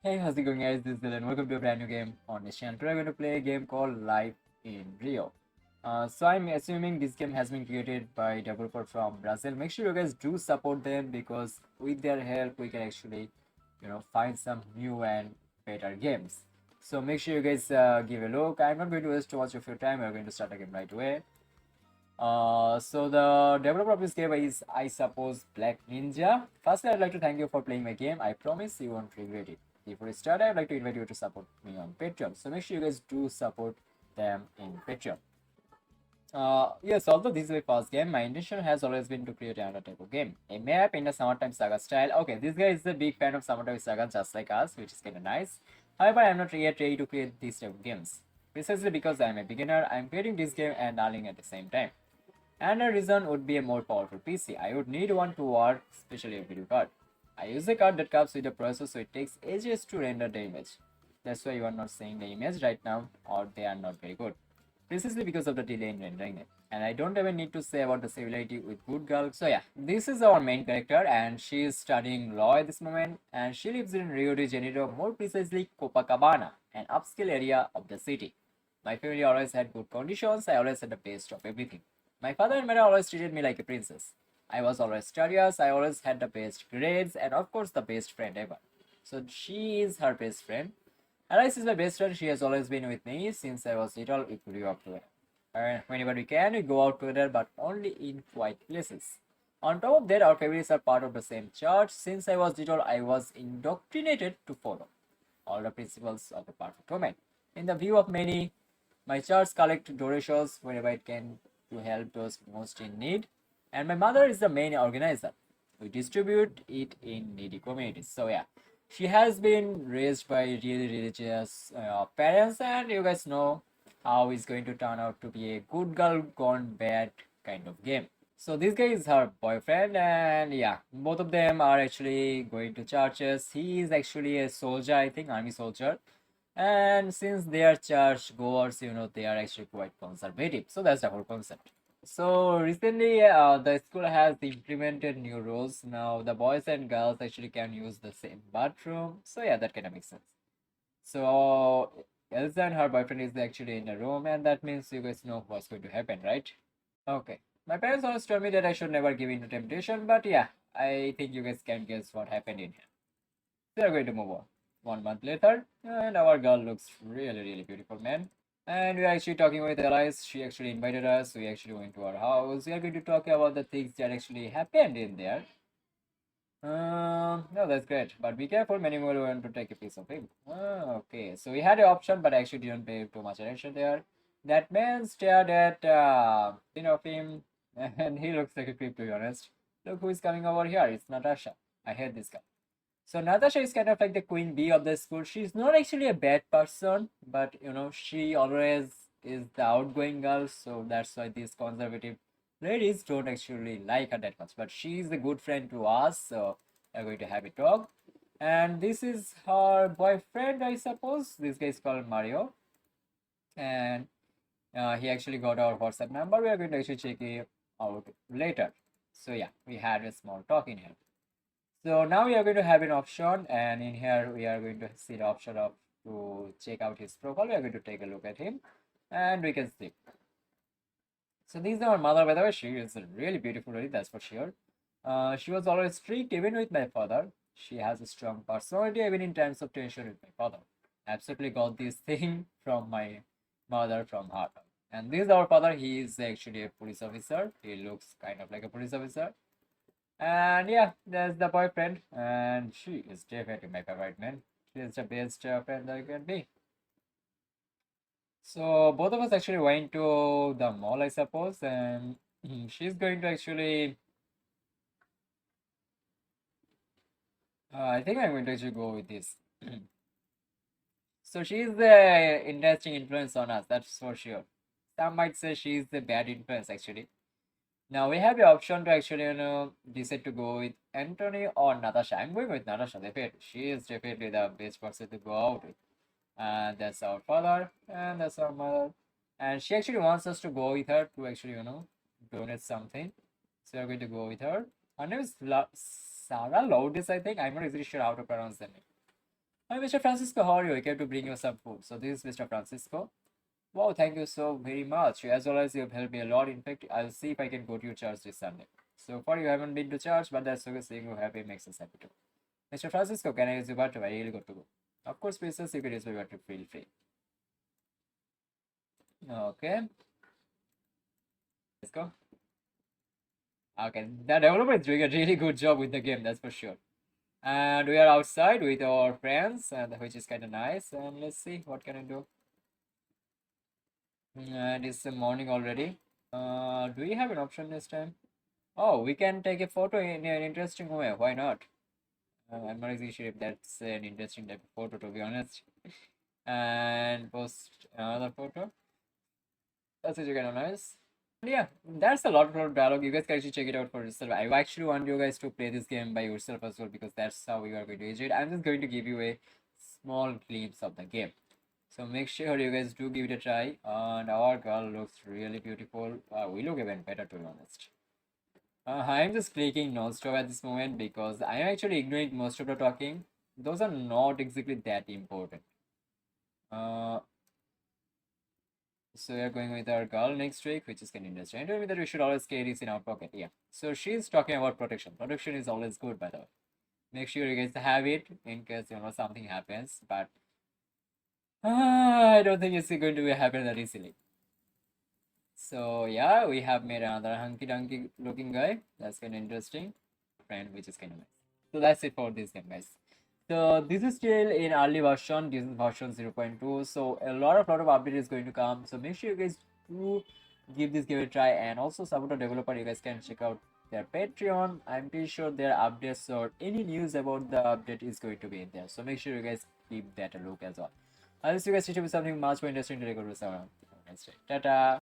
Hey, how's it going, guys? This is Dylan. Welcome to a brand new game on this channel. Today, we're going to play a game called Life in Rio. So I'm assuming this game has been created by developer from Brazil. Make sure you guys do support them because with their help, we can actually, find some new and better games. So make sure you guys give a look. I'm not going to waste too much of your time. We're going to start the game right away. So the developer of this game is, I suppose, Black Ninja. Firstly, I'd like to thank you for playing my game. I promise you won't regret it. Before we start, I'd like to invite you to support me on Patreon. So make sure you guys do support them in Patreon. Yes, although this is my first game, my intention has always been to create another type of game. A map in a Summertime Saga style. Okay, this guy is a big fan of Summertime Saga just like us, which is kinda nice. However, I'm not yet ready to create these type of games. Precisely because I'm a beginner, I'm creating this game and learning at the same time. And a reason would be a more powerful PC. I would need one to work, especially a video card. I use a card that comes with a processor, so it takes ages to render the image. That's why you are not seeing the image right now, or they are not very good. Precisely because of the delay in rendering it. And I don't even need to say about the civility with good girl. So yeah, this is our main character, and she is studying law at this moment, and she lives in Rio de Janeiro, more precisely Copacabana, an upscale area of the city. My family always had good conditions. I always had the best of everything. My father and mother always treated me like a princess. I was always studious, I always had the best grades, and of course, the best friend ever. So, she is her best friend. Alice is my best friend. She has always been with me since I was little. We grew up together. And whenever we can, we go out together, but only in quiet places. On top of that, our families are part of the same church. Since I was little, I was indoctrinated to follow all the principles of a perfect woman. In the view of many, my church collect donations wherever it can to help those most in need, and my mother is the main organizer. We distribute it in needy communities. So yeah, she has been raised by really religious parents, and you guys know how it's going to turn out to be a good girl gone bad kind of game. So this guy is her boyfriend, and yeah, both of them are actually going to churches. He is actually a soldier, I think, army soldier. And since they are church goers, they are actually quite conservative. So that's the whole concept. So recently, the school has implemented new rules. Now the boys and girls actually can use the same bathroom. So yeah, that kind of makes sense. So Elsa and her boyfriend is actually in a room, and that means you guys know what's going to happen, right? Okay. My parents always told me that I should never give in to temptation, but yeah, I think you guys can guess what happened in here. We are going to move on. 1 month later, and our girl looks really, really beautiful, man. And we are actually talking with Alice. She actually invited us. We actually went to her house. We are going to talk about the things that actually happened in there. No, that's great. But be careful, many more want to take a piece of him. Okay, so we had an option, but I actually didn't pay too much attention there. That man stared at, of him, and he looks like a creep, to be honest. Look who is coming over here. It's Natasha. I hate this guy. So Natasha is kind of like the queen bee of the school. She's not actually a bad person, but she always is the outgoing girl. So that's why these conservative ladies don't actually like her that much. But she's a good friend to us, so we're going to have a talk. And this is her boyfriend, I suppose. This guy is called Mario, and he actually got our WhatsApp number. We are going to actually check it out later. So yeah, we had a small talk in here. So now we are going to have an option, and in here we are going to see the option of to check out his profile. We are going to take a look at him, and we can see. So this is our mother, by the way. She is a really beautiful lady, that's for sure. She was always strict, even with my father. She has a strong personality, even in times of tension with my father. Absolutely got this thing from my mother from her. And this is our father. He is actually a police officer. He looks kind of like a police officer. And yeah, there's the boyfriend, and she is definitely my favorite man. She is the best friend that can be. So both of us actually went to the mall, I suppose, and she's going to actually. I think I'm going to actually go with this. So she's the interesting influence on us, that's for sure. Some might say she's the bad influence actually. Now we have the option to actually, decide to go with Anthony or Natasha. I'm going with Natasha, definitely. She is definitely the best person to go out with. And that's our father, and that's our mother. And she actually wants us to go with her to actually, donate something. So we're going to go with her. Her name is Sarah Loudis, I think. I'm not exactly sure how to pronounce the name. Hi, Mr. Francisco, how are you? I came to bring you some food. So this is Mr. Francisco. Wow, thank you so very much. As well as you have helped me a lot. In fact, I'll see if I can go to your church this Sunday. So far you haven't been to church, but that's okay. Seeing you happy makes us happy too. Mr. Francisco, can I use your bathroom? I really got to go. Of course, princess, you can use my bathroom. Feel free. Okay, let's go. Okay, the developer is doing a really good job with the game, that's for sure. And we are outside with our friends, and which is kind of nice. And let's see what can I do. And it's the morning already. Do we have an option this time? Oh, we can take a photo in an interesting way. Why not? I'm not exactly sure if that's an interesting type of photo, to be honest. And post another photo. That's actually kind of nice. Yeah, that's a lot of dialogue. You guys can actually check it out for yourself. I actually want you guys to play this game by yourself as well because that's how you are going to enjoy it. I'm just going to give you a small glimpse of the game. So make sure you guys do give it a try. And our girl looks really beautiful. We look even better, to be honest. I'm just clicking non-stop at this moment because I'm actually ignoring most of the talking. Those are not exactly that important. Uh, So we are going with our girl next week, which is kind of interesting. I told me that we should always carry this in our pocket. Yeah. So she's talking about protection. Protection is always good, by the way. Make sure you guys have it in case something happens. But I don't think it's going to happen that easily. So yeah, we have made another hunky dunky looking guy. That's kind of interesting. Friend, which is kind of nice. So that's it for this game, guys. So this is still in early version. This is version 0.2. So a lot of update is going to come. So make sure you guys do give this game a try and also support the developer. You guys can check out their Patreon. I'm pretty sure their updates or any news about the update is going to be in there. So make sure you guys keep that a look as well. I'll see you guys with something much more interesting to go to. Tata.